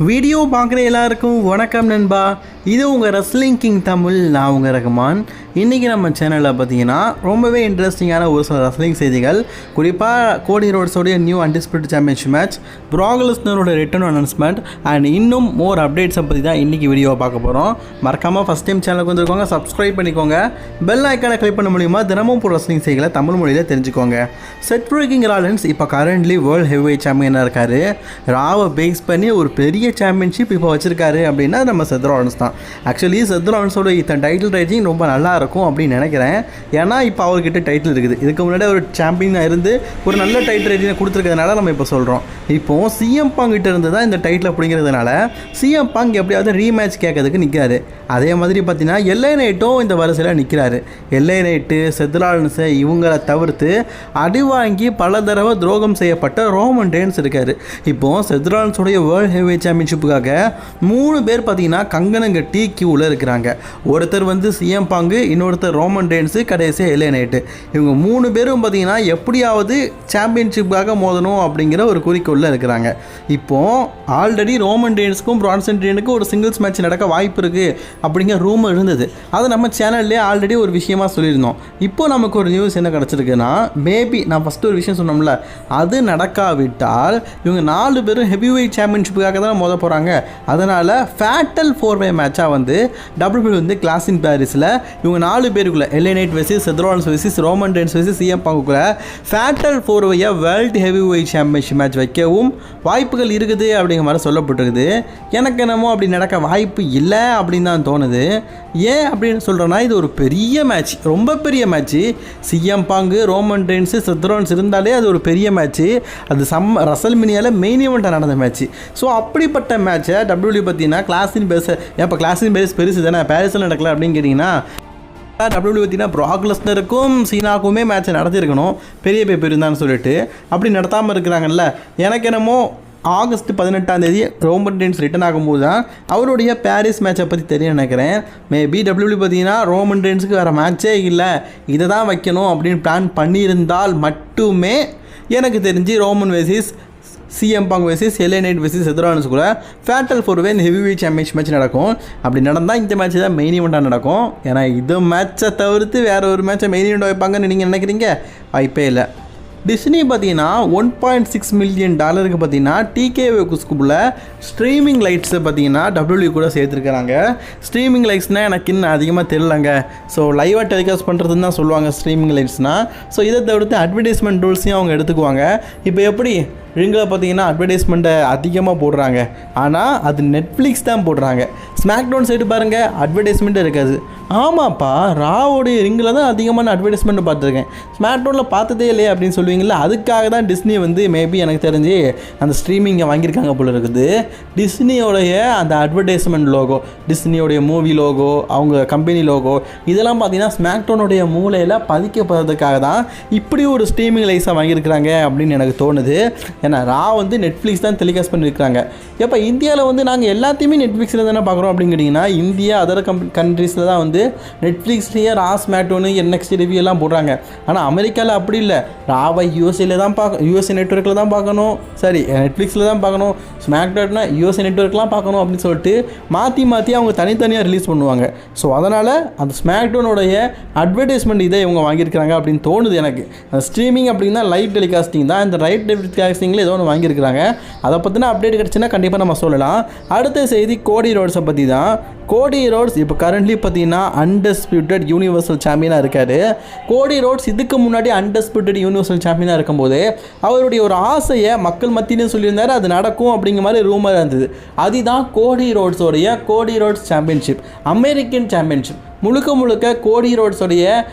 Video பார்க்குற எல்லாருக்கும் வணக்கம் நண்பா. இது உங்கள் ரெஸ்லிங் கிங் தமிழ். நான் உங்கள் ரகுமான். இன்றைக்கி நம்ம சேனலில் பார்த்தீங்கன்னா ரொம்பவே இன்ட்ரெஸ்டிங்கான ஒரு சில ரெஸ்லிங் செய்திகள், குறிப்பாக கோடி ரோட்ஸோடைய new undisputed championship match, Brock லெஸ்னரோட ரிட்டர்ன் அனௌன்ஸ்மெண்ட் அண்ட் இன்னும் மோர் அப்டேட்ஸை பற்றி தான் இன்றைக்கி வீடியோவை பார்க்க போகிறோம். மறக்காமல் ஃபஸ்ட் டைம் சேனலுக்கு வந்துருக்கோங்க, சப்ஸ்கிரைப் பண்ணிக்கோங்க. பெல் ஐக்கானை கிளிக் பண்ண மூலிமா தினமும் ஒரு ரெஸ்லிங் செய்திகளை தமிழ் மொழியில் தெரிஞ்சுக்கோங்க. செத் ஃப்ரீக்கிங் ராலின்ஸ் இப்போ கரண்ட்லி வேர்ல்டு ஹெவிவெயிட் சாம்பியனாக இருக்கார். ராவை பேஸ் பண்ணி ஒரு பெரிய சாம்பியன்ஷிப் இப்போ வச்சிருக்காரு அப்படின்னா நம்ம செத் ராலின்ஸ் தான். ஆக்சுவலி செத் ராலின்ஸோட இத்தனை டைட்டில் ரைட்டிங் ரொம்ப நல்லா இருக்கும் அப்படின்னு நினைக்கிறேன். ஏன்னா இப்போ அவர்கிட்ட டைட்டில் இருக்குது. இதுக்கு முன்னாடி ஒரு சாம்பியனாக இருந்து ஒரு நல்ல டைட்டில் ரைட்டிங்கை கொடுத்துருக்கிறதுனால நம்ம இப்போ சொல்கிறோம். இப்போது சிஎம் பாங் கிட்ட இருந்து தான் இந்த டைட்டில் அப்படிங்கிறதுனால சிஎம் பாங் எப்படியாவது ரீமேட்ச் கேட்கறதுக்கு நிற்கிறாரு. அதே மாதிரி பார்த்தீங்கன்னா எல்ஏ நைட்டும் இந்த வரிசையில் நிற்கிறாரு. எல்ஏ நைட்டு, செத் ராலின்ஸை இவங்களை தவிர்த்து அடி வாங்கி பல தடவை துரோகம் செய்யப்பட்ட ரோமன் ரெய்ன்ஸ் இருக்கார். இப்போது செத் ராலின்ஸோடைய வேர்ல்டு ஹெவிவெயிட் சாம்பியன்ஷிப்புக்காக 3 பேர் பார்த்தீங்கன்னா கங்கணம் கட்டி கியூவில் இருக்கிறாங்க. ஒருத்தர் வந்து சிஎம் பாங்கு, இன்னொருத்தர் ரோமன் ரெய்ன்ஸு, கடைசியாக எல்ஏ நைட்டு. இவங்க 3 பேரும் பார்த்தீங்கன்னா எப்படியாவது சாம்பியன்ஷிப்புக்காக மோதணும் அப்படிங்கிற ஒரு குறிக்கோளில் இருக்கிறாங்க. இப்போது ஆல்ரெடி ரோமன் ரெய்ன்ஸுக்கும் பிரான்சன் ரெய்னுக்கும் ஒரு சிங்கிள்ஸ் மேட்ச் நடக்க வாய்ப்பு இருக்குது அப்படிங்கிற ரூமர் இருந்தது. அது நம்ம சேனல்லே ஆல்ரெடி ஒரு விஷயமாக சொல்லியிருந்தோம். இப்போது நமக்கு ஒரு நியூஸ் என்ன கிடச்சிருக்குன்னா, மேபி நான் ஃபஸ்ட்டு ஒரு விஷயம் சொன்னோம்ல, அது நடக்காவிட்டால் இவங்க 4 பேரும் ஹெவிவெயிட் சாம்பியன்ஷிப்புக்காக தான் மோத போகிறாங்க. அதனால் ஃபேட்டல் 4-வே மேட்சாக வந்து WWE வந்து கிளாஸ் இன் பாரிஸில் இவங்க 4 பேருக்குள்ளே எல்ஏ Knight versus Seth Rollins versus Roman Reigns versus CM பாங்குக்குள்ள ஃபேட்டல் 4-வே வேர்ல்டு ஹெவிவெயிட் சாம்பியன்ஷிப் மேட்ச் வைக்கவும் வாய்ப்புகள் இருக்குது அப்படிங்கிற மாதிரி சொல்லப்பட்டிருக்குது. எனக்கு என்னமோ அப்படி நடக்க வாய்ப்பு இல்லை அப்படின்னு தான் தோணுது. ஏன் அப்படின்னு சொல்கிறேன்னா, இது ஒரு பெரிய மேட்ச், ரொம்ப பெரிய மேட்ச்சு. சிஎம் பாங்கு, ரோமன் ரெய்ன்ஸு, செத் ராலின்ஸ் இருந்தாலே அது ஒரு பெரிய மேட்ச்சு. அது ரெசல்மேனியாவில் மெயின் ஈவெண்ட்டாக நடந்த மேட்ச்சு. ஸோ அப்படிப்பட்ட மேட்ச்சை WWE பார்த்தீங்கன்னா கிளாஸ் இன் பேஸ், இப்போ கிளாஸ் இன் பேஸ் பெருசு தானே, பாரிஸில் நடக்கல அப்படின்னு கேட்டிங்கன்னா, WWE பார்த்தீங்கன்னா ப்ராக் லெஸ்னருக்கும் சீனாக்குமே மேட்ச்சை நடத்திருக்கணும், பெரிய பேர் இருந்தான்னு சொல்லிட்டு. அப்படி நடத்தாமல் இருக்கிறாங்கல்ல. எனக்கு என்னமோ ஆகஸ்ட் 18 ரோமன் ரெய்ன்ஸ் ரிட்டர்ன் ஆகும்போது தான் அவருடைய பாரிஸ் மேட்சை பற்றி தெரிய நினைக்கிறேன். மேபி WWE பார்த்தீங்கன்னா ரோமன் ரெய்ன்ஸுக்கு வேறு மேட்சே இல்லை, இதை தான் வைக்கணும் அப்படின்னு பிளான் பண்ணியிருந்தால் மட்டுமே எனக்கு தெரிஞ்சு Roman versus CM Punk versus LA Knight versus Seth ராலின்ஸ்குள்ள ஃபேட்டல் 4-வே ஹெவிவெயிட் சாம்பியன்ஷிப் மேட்ச் நடக்கும். அப்படி நடந்தால் இந்த மேட்ச் தான் மெயின் ஈவெண்ட்டாக நடக்கும். ஏன்னா இது மேட்சை தவிர்த்து வேறு ஒரு மேட்சை மெயின் ஈவெண்ட் வைப்பாங்கன்னு நீங்கள் நினைக்கிறீங்க? வாய்ப்பே இல்லை. டிஸ்னி பார்த்தீங்கன்னா $1.6 மில்லியன் பார்த்தீங்கன்னா டிகேவுக்குள்ள ஸ்ட்ரீமிங் லைட்ஸை பார்த்தீங்கன்னா WWE கூட சேர்த்துருக்கிறாங்க. ஸ்ட்ரீமிங் லைட்ஸ்னால் எனக்கு இன்னும் அதிகமாக தெரியலங்க. ஸோ லைவாக டெலிகாஸ்ட் பண்ணுறதுன்னு தான் சொல்லுவாங்க ஸ்ட்ரீமிங் லைட்ஸ்னால். ஸோ இதை தவிர்த்து அட்வர்டைஸ்மெண்ட் ரூல்ஸையும் அவங்க எடுத்துக்குவாங்க. இப்போ எப்படி ரிங்கில் பார்த்தீங்கன்னா அட்வர்டைஸ்மெண்ட்டை அதிகமாக போடுறாங்க, ஆனால் அது நெட்ஃப்ளிக்ஸ் தான் போடுறாங்க. ஸ்மாக்டவுன் சைடு பாருங்கள், அட்வர்டைஸ்மெண்ட்டே இருக்காது. ஆமாப்பா, ராவோடைய ரிங்கில் தான் அதிகமான அட்வர்டைஸ்மெண்ட் பார்த்துருக்கேன், ஸ்மாக்டவுனில் பார்த்ததே இல்லையே அப்படின்னு சொல்லுவீங்களா. அதுக்காக தான் டிஸ்னி வந்து மேபி எனக்கு தெரிஞ்சு அந்த ஸ்ட்ரீமிங்கை வாங்கியிருக்காங்க போல இருக்குது. டிஸ்னியோடைய அந்த அட்வர்டைஸ்மெண்ட் லோகோ, டிஸ்னியோடைய மூவி லோகோ, அவங்க கம்பெனி லோகோ, இதெல்லாம் பார்த்தீங்கன்னா ஸ்மாக்டவுனுடைய மூலையில் பதிக்கப்படுறதுக்காக தான் இப்படி ஒரு ஸ்ட்ரீமிங் லைஸாக வாங்கியிருக்கிறாங்க அப்படின்னு எனக்கு தோணுது. ஏன்னா ரா வந்து நெட்ஃப்ளிக்ஸ் தான் டெலிகாஸ்ட் பண்ணியிருக்காங்க. எப்போ இந்தியாவில் வந்து நாங்கள் எல்லாத்தையுமே நெட்ஃப்ளிக்ஸில் தானே பார்க்குறோம் அப்படின்னு கேட்டிங்கன்னா, இந்தியா அதர் கண்ட்ரீஸில் தான் வந்து நெட்ஃப்ளிக்ஸ்லேயே ரா ஸ்மாக்டவுனு NXT ரிவ்யூ எல்லாம் போடுறாங்க. ஆனால் அமெரிக்காவில் அப்படி இல்லை. ராவை யூஎஸ்ஏல தான் யூஎஸ்ஏ நெட்வொர்க்கில் தான் பார்க்கணும், சரி நெட்ஃப்ளிக்ஸில் தான் பார்க்கணும், ஸ்மாக்டவுன்னா யூஎஸ்ஏ நெட்வொர்க்லாம் பார்க்கணும் அப்படின்னு சொல்லிட்டு மாற்றி அவங்க தனித்தனியாக ரிலீஸ் பண்ணுவாங்க. ஸோ அதனால் அந்த ஸ்மாக்டவுனுடைய அட்வர்டைஸ்மெண்ட் இதை இவங்க வாங்கியிருக்கிறாங்க அப்படின்னு தோணுது எனக்கு. அந்த ஸ்ட்ரீமிங் அப்படின்னா லைவ் டெலிகாஸ்டிங் தான். இந்த லைவ் டெலிகாஸ்டிங்கில் ஏதோ ஒன்று வாங்கியிருக்கிறாங்க. அதை பற்றின அப்டேட் கிடச்சுன்னா கண்டிப்பாக நம்ம சொல்லலாம். அடுத்த செய்தி கோடி ரோட்ஸை பற்றி தான். கோடி ரோட்ஸ் இப்போ கரண்ட்லி பார்த்தீங்கன்னா அன்டிஸ்பியூட்டட் யூனிவர்சல் சாம்பியனாக இருக்கார். கோடி ரோட்ஸ் இதுக்கு முன்னாடி அன்டிஸ்பியூட்டட் யூனிவர்சல் சாம்பியனாக இருக்கும்போது அவருடைய ஒரு ஆசையை மக்கள் மத்தியிலும் சொல்லியிருந்தார், அது நடக்கும் அப்படிங்கிற மாதிரி ரூமர் இருந்தது. அதுதான் கோடி ரோட்ஸோடைய கோடி ரோட்ஸ் சாம்பியன்ஷிப், அமெரிக்கன் சாம்பியன்ஷிப். முழுக்க கோடி ரோட்ஸோடைய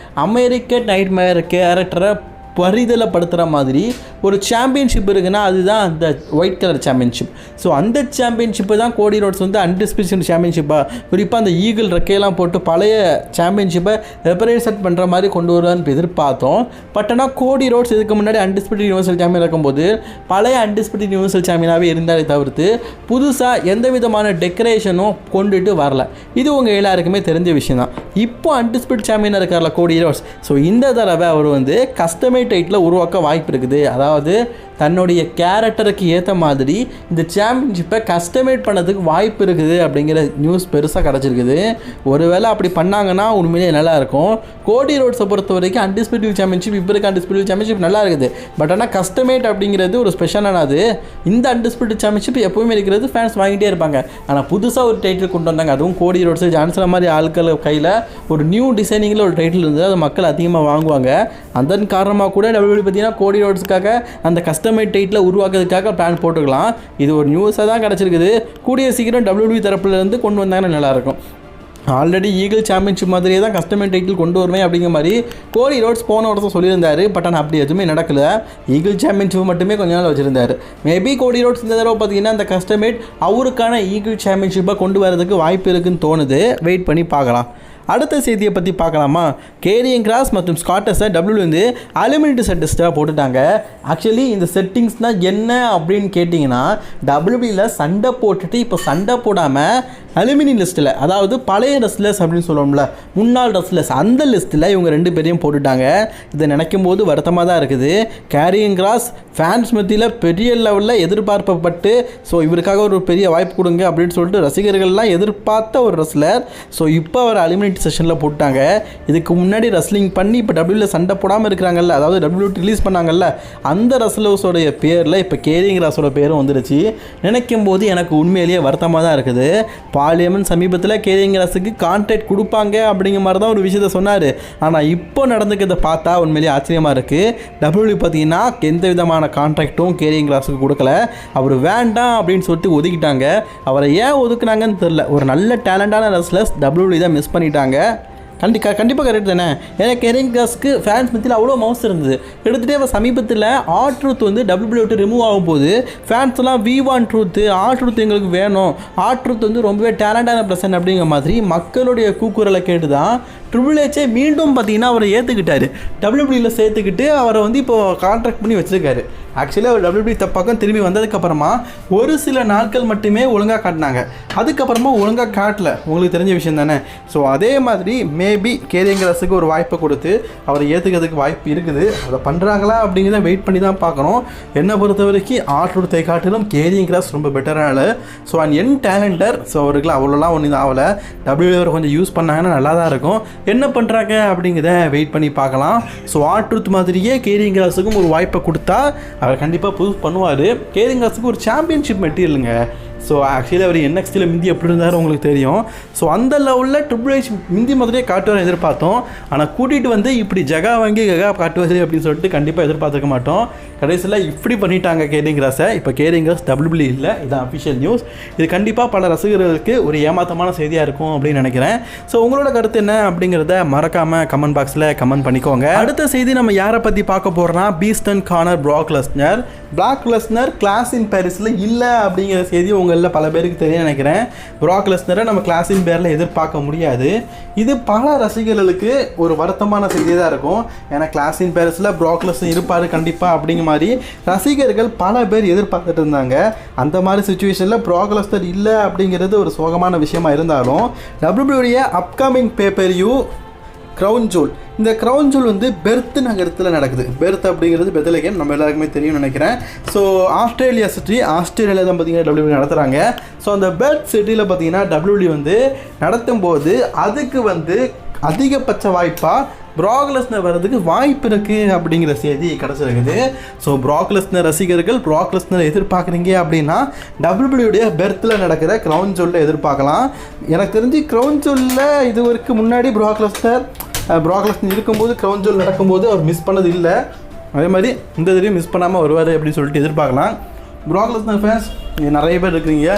அமெரிக்கன் நைட்மேர் கேரக்டரை பரிதலப்படுத்துகிற மாதிரி ஒரு சாம்பியன்ஷிப் இருக்குன்னா அதுதான் அந்த ஒயிட் கலர் சாம்பியன்ஷிப். ஸோ அந்த சாம்பியன்ஷிப்பு தான் கோடி ரோட்ஸ் வந்து அன்டிஸ்பியூட்டட் சாம்பியன்ஷிப்பாக, குறிப்பாக அந்த ஈகிள் ரெக்கையெல்லாம் போட்டு பழைய சாம்பியன்ஷிப்பை ரெப்ரசென்ட் பண்ணுற மாதிரி கொண்டு வருவான்னு எதிர்பார்த்தோம். பட் ஆனால் கோடி ரோட்ஸ் இதுக்கு முன்னாடி அன்டிஸ்பியூட்டட் யூனிவர்சல் சாம்பியன் இருக்கும்போது பழைய அன்டிஸ்பியூட்டட் யூனிவர்சல் சாம்பியனாகவே இருந்தாலே தவிர்த்து புதுசாக எந்த விதமான டெக்கரேஷனும் கொண்டுட்டு வரல. இது உங்கள் எல்லாருக்குமே தெரிஞ்ச விஷயம் தான். இப்போ அன்டிஸ்பியூட்டட் சாம்பியனாக இருக்கார்ல கோடி ரோட்ஸ். ஸோ இந்த தடவை அவர் வந்து கஸ்டமைஸ் கஸ்டமைட் டைட்டில் உருவாக்க வாய்ப்பு இருக்குது. அதாவது தன்னுடைய கேரக்டருக்கு ஏற்ற மாதிரி இந்த சாம்பியன்ஷிப்பை கஸ்டமைட் பண்ணதுக்கு வாய்ப்பு இருக்குது அப்படிங்கிற நியூஸ் பெருசாக கிடச்சிருக்குது. ஒருவேளை அப்படி பண்ணாங்கன்னா உண்மையிலே நல்லாயிருக்கும். கோடி ரோட்ஸை பொறுத்த வரைக்கும் அன்டிஸ்பியூட்டபிள் சாம்பியன்ஷிப் இப்போ இருக்க அன்டிஸ்பியூட்டபிள் சாம்பியன்ஷிப் நல்லா இருக்குது. பட் ஆனால் கஸ்டமைட் அப்படிங்கிறது ஒரு ஸ்பெஷலானது. இந்த அன்டிஸ்பியூட்டபிள் சாம்பியன்ஷிப் எப்போவுமே இருக்கிறது ஃபேன்ஸ் வாங்கிட்டே இருப்பாங்க. ஆனால் புதுசாக ஒரு டைட்டில் கொண்டு வந்தாங்க. அதுவும் கோடி ரோட்ஸு ஜான்சன் மாதிரி ஆட்கள் கையில் ஒரு நியூ டிசைனிங்கில் ஒரு டைட்டில் இருந்தது. அது மக்கள் அதிகமாக வாங்குவாங்க. அதன் காரணமாக கூட WWE பார்த்தீங்கன்னா கோடி ரோட்ஸுக்காக அந்த கஸ்டமைட் டைட்டில் உருவாக்குறதுக்காக பிளான் போட்டுக்கலாம். இது ஒரு நியூஸாக தான் கிடச்சிருக்குது. கூடிய சீக்கிரம் WWE தரப்புலேருந்து கொண்டு வந்தாங்கன்னா நல்லாயிருக்கும். ஆல்ரெடி ஈகிள் சாம்பியன்ஷிப் மாதிரியே தான் கஸ்டமைட் டைட்டில் கொண்டு வருவேன் அப்படிங்கிற மாதிரி கோடி ரோட்ஸ் போன வருஷம் சொல்லியிருந்தார். பட் ஆனால் அப்படி எதுவுமே நடக்கலை. ஈகிள் சாம்பியன்ஷிப் மட்டுமே கொஞ்ச நாள் வச்சுருந்தார். மேபி கோடி ரோட்ஸ் இந்த தடவை பார்த்தீங்கன்னா அந்த கஸ்டமைட் அவருக்கான ஈகிள் சாம்பியன்ஷிப்பை கொண்டு வரதுக்கு வாய்ப்பு இருக்குதுன்னு தோணுது. வெயிட் பண்ணி பார்க்கலாம். அடுத்த செய்தியை பற்றி பார்க்கலாமா? கேரியின் கிராஸ் மற்றும் ஸ்காட்டஸை டபிள்யூலேருந்து அலுமினிட்டி செட்டிஸ்டாக போட்டுட்டாங்க. ஆக்சுவலி இந்த செட்டிங்ஸ்னால் என்ன அப்படின்னு கேட்டிங்கன்னா, டபிள்யூபியில் சண்டை போட்டுட்டு இப்போ சண்டை போடாமல் அலுமினி லிஸ்ட்டில், அதாவது பழைய ரெஸ்லர்ஸ் அப்படின்னு சொல்லுவோம்ல, முன்னாள் ரெஸ்லர்ஸ், அந்த லிஸ்ட்டில் இவங்க 2 பேரையும் போட்டுட்டாங்க. இதை நினைக்கும் போது வருத்தமாக தான் இருக்குது. கேரியின் கிராஸ் ஃபேன்ஸ் மத்தியில் பெரிய லெவலில் எதிர்பார்க்கப்பட்டு, ஸோ இவருக்காக ஒரு பெரிய வாய்ப்பு கொடுங்க அப்படின்னு சொல்லிட்டு ரசிகர்கள்லாம் எதிர்பார்த்த ஒரு ரெஸ்லர். ஸோ இப்போ அவர் அலுமினிட்டி செஷனில் போட்டாங்க. இதுக்கு முன்னாடி ரெஸ்லிங் பண்ணி இப்போ டபிள்யூவில் சண்டை போடாமல் இருக்கிறாங்கல்ல, அதாவது டபிள்யூ ரிலீஸ் பண்ணாங்கல்ல, அந்த ரெஸ்லர்ஸோடைய பேரில் இப்போ கேரியின் கிராஸோட பேரும் வந்துடுச்சு. நினைக்கும் போது எனக்கு உண்மையிலேயே வருத்தமாக தான் இருக்குது. பார்லிமெண்ட் சமீபத்தில் கேரியின் கிராஸுக்கு கான்ட்ராக்ட் கொடுப்பாங்க அப்படிங்கிற மாதிரி தான் ஒரு விஷயத்த சொன்னார். ஆனால் இப்போ நடந்துக்கிறத பார்த்தா உண்மையிலேயே ஆச்சரியமாக இருக்குது. டபிள்யூ பார்த்தீங்கன்னா எந்த விதமான கான்ட்ராக்டும் கேரியின் கிராஸுக்கு கொடுக்கல. அவர் வேண்டாம் அப்படின்னு சொல்லிட்டு ஒதுக்கிட்டாங்க. அவரை ஏன் ஒதுக்குனாங்கன்னு தெரில. ஒரு நல்ல டேலண்டான ரெஸ்லர்ஸ் டபிள்யூ தான் மிஸ் பண்ணிட்டாங்க. கண்டிப்பாக கரெக்ட் தானே. ஏன்னா கேரியின் கிராஸ்க்கு ஃபேன்ஸ் மத்தியில் அவ்வளோ மவுஸ் இருந்தது. எடுத்துகிட்டே அவள் சமீபத்தில் ட்ரூத் வந்து டபிள்யூ விட்டு ரிமூவ் ஆகும்போது ஃபேன்ஸ் எல்லாம் வி வாண்ட் ட்ரூத்து, ட்ரூத் எங்களுக்கு வேணும், ட்ரூத் வந்து ரொம்பவே டேலண்டான பர்சன் அப்படிங்கிற மாதிரி மக்களுடைய கூக்குரலை கேட்டு தான் ட்ரிபிள் ஹெச்சே மீண்டும் பார்த்தீங்கன்னா அவரை ஏற்றுக்கிட்டாரு. டபிள்யூபிள்யூவில் சேர்த்துக்கிட்டு அவரை வந்து இப்போது கான்ட்ராக்ட் பண்ணி வச்சுருக்காரு. ஆக்சுவலி அவர் டபிள்யூபிள்யூ பக்கம் திரும்பி வந்ததுக்கப்புறமா ஒரு சில நாட்கள் மட்டுமே ஒழுங்காக காட்டினாங்க. அதுக்கப்புறமா ஒழுங்காக காட்டல, உங்களுக்கு தெரிஞ்ச விஷயம் தானே. ஸோ அதே மாதிரி மேபி கேரியின் கிராஸுக்கு ஒரு வாய்ப்பை கொடுத்து அவரை ஏற்றுக்கிறதுக்கு வாய்ப்பு இருக்குது. அதை பண்ணுறாங்களா அப்படிங்கிறத வெயிட் பண்ணி தான் பார்க்கணும். என்னை பொறுத்த வரைக்கும் ட்ரூத்தை காட்டிலும் கேரியின் கிராஸ் ரொம்ப பெட்டரான. ஸோ அண்ட் என் டேலண்டர். ஸோ அவருக்கு அவ்வளோலாம் ஒன்றும் ஆகலை. டபிள்யூ கொஞ்சம் யூஸ் பண்ணாங்கன்னா நல்லா தான் இருக்கும். என்ன பண்ணுறாங்க அப்படிங்கிறத வெயிட் பண்ணி பார்க்கலாம். ஸோ ட்ரூத் மாதிரியே கேரியின் கிராஸுக்கும் ஒரு வாய்ப்பை கொடுத்தா அவர் கண்டிப்பாக ப்ரூவ் பண்ணுவார். கேரியின் கிராஸுக்கு ஒரு சாம்பியன்ஷிப் மெட்டீரியலுங்க. ஸோ ஆக்சுவலி அவர் NXTயில் மிந்தி எப்படி இருந்தார் உங்களுக்கு தெரியும். ஸோ அந்த லெவலில் ட்ரிபிள் ஹெச் மிந்தி மாதிரியே காட்டுவார் எதிர்பார்த்தோம். ஆனால் கூட்டிகிட்டு வந்து இப்படி ஜகா வாங்கி காட்டுவார் அப்படின்னு சொல்லிட்டு கண்டிப்பாக எதிர்பார்த்துக்க மாட்டோம். கடைசியில் இப்படி பண்ணிட்டாங்க கேரியின் கிராஸை. இப்போ கேரியின் கிராஸ் டபிள்யூபிள்யூ இல்லை, இதுதான் அஃபிஷியல் நியூஸ். இது கண்டிப்பாக பல ரசிகர்களுக்கு ஒரு ஏமாற்றமான செய்தியாக இருக்கும் அப்படின்னு நினைக்கிறேன். ஸோ உங்களோட கருத்து என்ன அப்படிங்கிறத மறக்காமல் கமெண்ட் பாக்ஸில் கமெண்ட் பண்ணிக்கோங்க. அடுத்த செய்தி நம்ம யாரை பற்றி பார்க்க போகிறோம்னா, பீஸ்டன் கானர் ப்ராக் லெஸ்னர் கிளாஸ் இன் பாரிஸில் இல்லை அப்படிங்கிற செய்தி உங்களில் பல பேருக்கு தெரிய நினைக்கிறேன். ப்ராக் லெஸ்னரை நம்ம கிளாஸ் இன் பேரில் எதிர்பார்க்க முடியாது. இது பல ரசிகர்களுக்கு ஒரு வருத்தமான செய்தியாக தான் இருக்கும். ஏன்னா கிளாஸ் இன் பாரிஸில் ப்ராக் லெஸ்னர் இருப்பார் கண்டிப்பாக அப்படிங்கிற மாதிரி ரசிகர்கள் பல பேர் எதிர்பார்த்துட்டு இருந்தாங்க. அந்த மாதிரி சுச்சுவேஷனில் ப்ராக் லெஸ்னர் இல்லை அப்படிங்கிறது ஒரு சோகமான விஷயமா இருந்தாலும், டபிள்யூபிள்யூடைய அப்கமிங் பேப்பர்யூ க்ரௌன் ஜூல், இந்த க்ரௌன் ஜூல் வந்து பெர்த் நகரத்தில் நடக்குது. பெர்த் அப்படிங்கிறது பெத்லகேம், நம்ம எல்லாருக்குமே தெரியும்னு நினைக்கிறேன். ஸோ ஆஸ்திரேலியா தான் பார்த்தீங்கன்னா டபிள்யூபிள்யூ நடத்துகிறாங்க. ஸோ அந்த பெர்த் சிட்டியில் பார்த்தீங்கன்னா டபிள்யூபிள்யூ வந்து நடத்தும் போது அதுக்கு வந்து அதிகபட்ச வாய்ப்பாக ப்ராக் லெஸ்னர் வர்றதுக்கு வாய்ப்பு இருக்குது அப்படிங்கிற செய்தி கிடச்சிருக்குது. ஸோ ப்ராக் லெஸ்னர் ரசிகர்கள் ப்ராக் லெஸ்னர் எதிர்பார்க்குறீங்க அப்படின்னா டபிள்யூபிள்யூடைய பெர்த்தில் நடக்கிற க்ரௌன் ஜூலில் எதிர்பார்க்கலாம். எனக்கு தெரிஞ்சு க்ரௌன் ஜூலில் இதுவரைக்கும் முன்னாடி ப்ராக் லெஸ்னர் இருக்கும்போது க்ரௌன் ஜூல் நடக்கும்போது அவர் மிஸ் பண்ணது இல்லை. அதே மாதிரி இந்த தடவையும் மிஸ் பண்ணாமல் வருவார் அப்படின்னு சொல்லிட்டு எதிர்பார்க்கலாம். ப்ராக் லெஸ்னர் ஃபேன்ஸ் நிறைய பேர் இருக்கிறீங்க.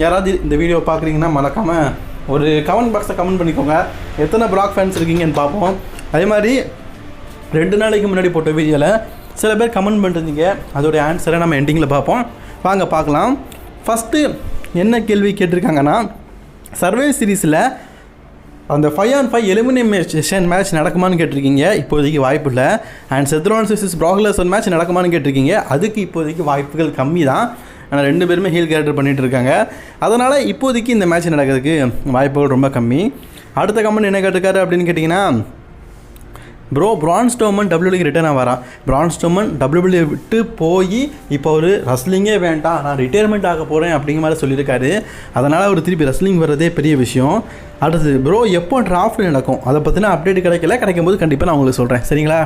யாராவது இந்த வீடியோ பார்க்குறீங்கன்னா மறக்காமல் ஒரு கமெண்ட் பாக்ஸில் கமெண்ட் பண்ணிக்கோங்க. எத்தனை ப்ராக் ஃபேன்ஸ் இருக்கீங்கன்னு பார்ப்போம். அதே மாதிரி 2 நாளைக்கு முன்னாடி போட்ட வீடியோவில் சில பேர் கமெண்ட் பண்ணிருந்தீங்க. அதோடைய ஆன்சரை நம்ம எண்டிங்கில் பார்ப்போம். வாங்க பார்க்கலாம். ஃபஸ்ட்டு என்ன கேள்வி கேட்டிருக்காங்கன்னா, சர்வே சீரீஸில் அந்த 5-on-5 எலிமினேஷன் மேட்ச் நடக்குமான்னு கேட்டிருக்கீங்க. இப்போதைக்கு வாய்ப்பு இல்லை. And Seth Rollins vs Brock Lesnar match நடக்குமான்னு கேட்டிருக்கீங்க. அதுக்கு இப்போதைக்கு வாய்ப்புகள் கம்மி தான். ஆனால் 2 பேருமே ஹீல் கேரக்டர் பண்ணிகிட்டு இருக்காங்க. அதனால் இப்போதைக்கு இந்த மேட்ச் நடக்கிறதுக்கு வாய்ப்புகள் ரொம்ப கம்மி. அடுத்த கமெண்ட் என்ன கேட்டிருக்காரு அப்படின்னு கேட்டிங்கன்னா, ப்ரோ பிரான் ஸ்ட்ரோமன் WWE ரிட்டர்னாக வரான். பிரான் ஸ்ட்ரோமன் WWE விட்டு போய் இப்போ ஒரு ரெஸ்லிங்கே வேண்டாம், நான் ரிட்டையர்மெண்ட் ஆக போகிறேன் அப்படிங்கிற மாதிரி சொல்லியிருக்காரு. அதனால் அவர் திருப்பி ரெஸ்லிங் வர்றதே பெரிய விஷயம். அடுத்து ப்ரோ எப்போ டிராஃப்ட் நடக்கும், அதை பற்றின அப்டேட் கிடைக்கும்போது கண்டிப்பாக நான் உங்களுக்கு சொல்கிறேன். சரிங்களா?